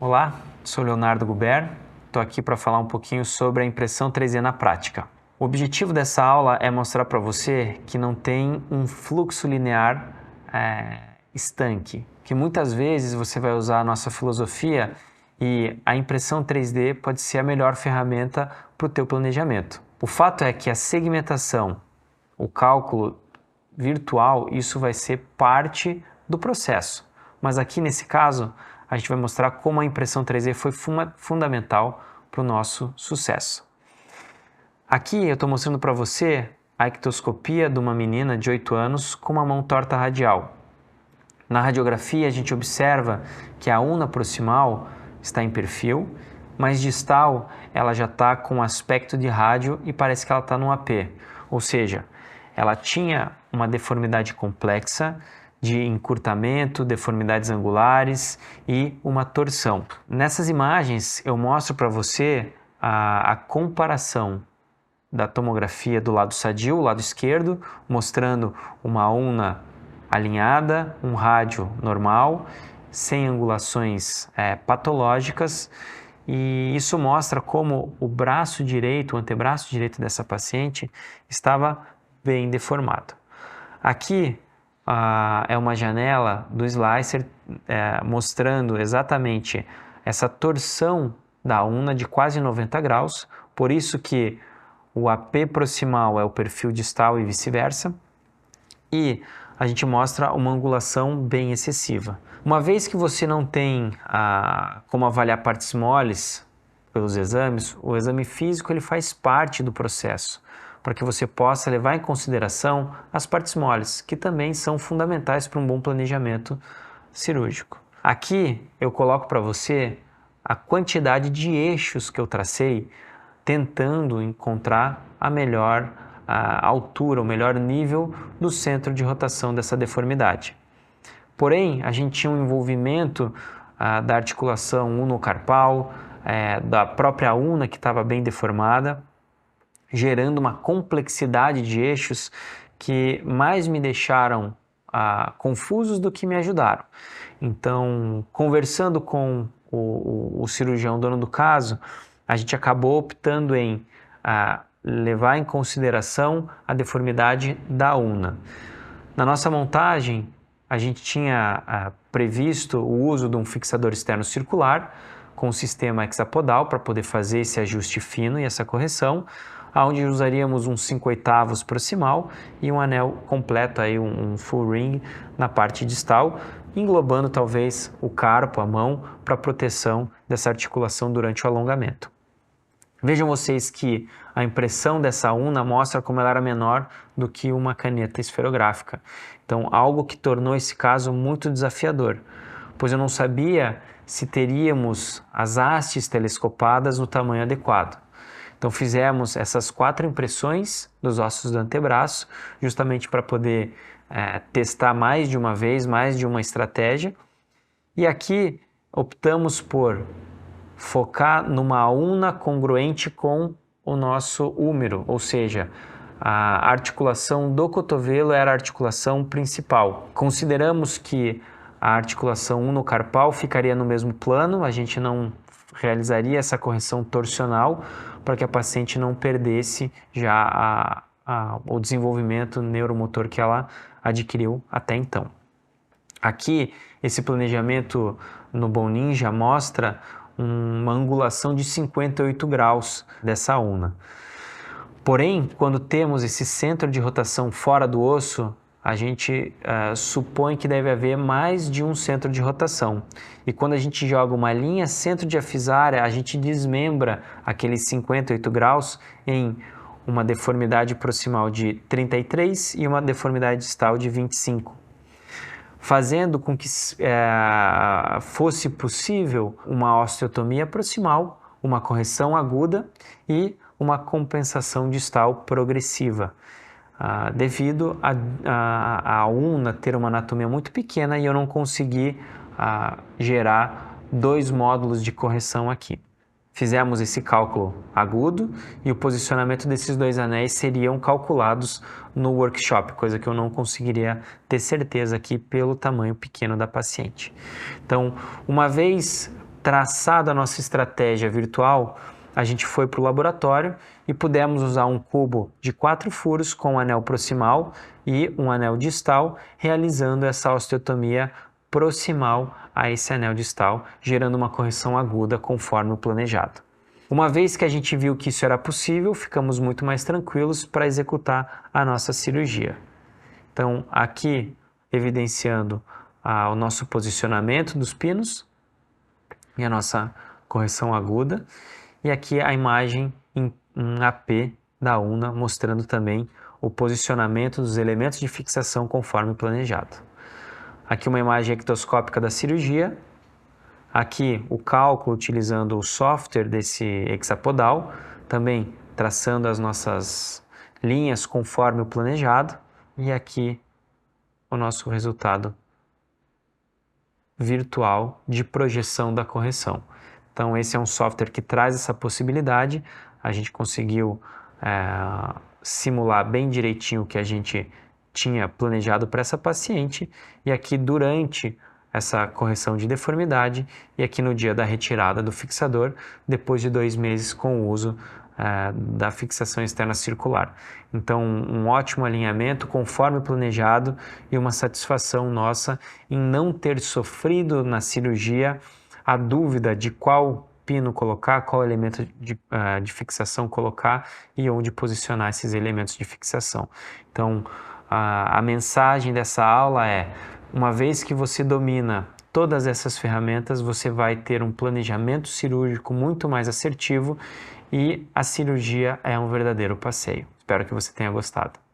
Olá, sou Leonardo Gubert, estou aqui para falar um pouquinho sobre a impressão 3D na prática. O objetivo dessa aula é mostrar para você que não tem um fluxo linear estanque, que muitas vezes você vai usar a nossa filosofia e a impressão 3D pode ser a melhor ferramenta para o teu planejamento. O fato é que a segmentação, o cálculo virtual, isso vai ser parte do processo, mas aqui nesse caso a gente vai mostrar como a impressão 3D foi fundamental para o nosso sucesso. Aqui eu estou mostrando para você a ectoscopia de uma menina de 8 anos com uma mão torta radial. Na radiografia a gente observa que a una proximal está em perfil, mas distal ela já está com aspecto de rádio e parece que ela está num AP, ou seja, ela tinha uma deformidade complexa, de encurtamento, deformidades angulares e uma torção. Nessas imagens eu mostro para você a comparação da tomografia do lado sadio, o lado esquerdo, mostrando uma una alinhada, um rádio normal, sem angulações patológicas, e isso mostra como o braço direito, o antebraço direito dessa paciente estava bem deformado. Aqui é uma janela do slicer mostrando exatamente essa torção da una de quase 90 graus, por isso que o AP proximal é o perfil distal e vice-versa, e a gente mostra uma angulação bem excessiva. Uma vez que você não tem como avaliar partes moles pelos exames, o exame físico ele faz parte do processo, para que você possa levar em consideração as partes moles, que também são fundamentais para um bom planejamento cirúrgico. Aqui eu coloco para você a quantidade de eixos que eu tracei, tentando encontrar a melhor altura, o melhor nível do centro de rotação dessa deformidade. Porém, a gente tinha um envolvimento da articulação unocarpal, da própria una que estava bem deformada, gerando uma complexidade de eixos que mais me deixaram confusos do que me ajudaram. Então, conversando com o cirurgião dono do caso, a gente acabou optando em levar em consideração a deformidade da una. Na nossa montagem, a gente tinha previsto o uso de um fixador externo circular com o sistema hexapodal para poder fazer esse ajuste fino e essa correção, onde usaríamos um 5/8 proximal e um anel completo, aí, um full ring na parte distal, englobando talvez o carpo, a mão, para proteção dessa articulação durante o alongamento. Vejam vocês que a impressão dessa una mostra como ela era menor do que uma caneta esferográfica. Então, algo que tornou esse caso muito desafiador, pois eu não sabia se teríamos as hastes telescopadas no tamanho adequado. Então fizemos essas 4 impressões dos ossos do antebraço, justamente para poder testar mais de uma vez, mais de uma estratégia. E aqui optamos por focar numa una congruente com o nosso húmero, ou seja, a articulação do cotovelo era a articulação principal. Consideramos que a articulação unocarpal ficaria no mesmo plano, a gente não realizaria essa correção torsional para que a paciente não perdesse já o desenvolvimento neuromotor que ela adquiriu até então. Aqui, esse planejamento no Bone Ninja mostra uma angulação de 58 graus dessa una. Porém, quando temos esse centro de rotação fora do osso, a gente supõe que deve haver mais de um centro de rotação. E quando a gente joga uma linha centro diafisária, a gente desmembra aqueles 58 graus em uma deformidade proximal de 33 e uma deformidade distal de 25, fazendo com que fosse possível uma osteotomia proximal, uma correção aguda e uma compensação distal progressiva. Devido a una ter uma anatomia muito pequena e eu não consegui gerar 2 módulos de correção aqui. Fizemos esse cálculo agudo e o posicionamento desses 2 anéis seriam calculados no workshop, coisa que eu não conseguiria ter certeza aqui pelo tamanho pequeno da paciente. Então, uma vez traçado a nossa estratégia virtual, a gente foi para o laboratório e pudemos usar um cubo de 4 furos com um anel proximal e um anel distal, realizando essa osteotomia proximal a esse anel distal, gerando uma correção aguda conforme o planejado. Uma vez que a gente viu que isso era possível, ficamos muito mais tranquilos para executar a nossa cirurgia. Então, aqui evidenciando o nosso posicionamento dos pinos e a nossa correção aguda, e aqui a imagem em AP da UNA, mostrando também o posicionamento dos elementos de fixação conforme planejado. Aqui uma imagem ectoscópica da cirurgia, aqui o cálculo utilizando o software desse hexapodal, também traçando as nossas linhas conforme o planejado, e aqui o nosso resultado virtual de projeção da correção. Então esse é um software que traz essa possibilidade, a gente conseguiu simular bem direitinho o que a gente tinha planejado para essa paciente, e aqui durante essa correção de deformidade e aqui no dia da retirada do fixador, depois de 2 meses com o uso da fixação externa circular. Então, um ótimo alinhamento conforme planejado e uma satisfação nossa em não ter sofrido na cirurgia a dúvida de qual pino colocar, qual elemento de fixação colocar e onde posicionar esses elementos de fixação. Então, a mensagem dessa aula é: uma vez que você domina todas essas ferramentas, você vai ter um planejamento cirúrgico muito mais assertivo e a cirurgia é um verdadeiro passeio. Espero que você tenha gostado.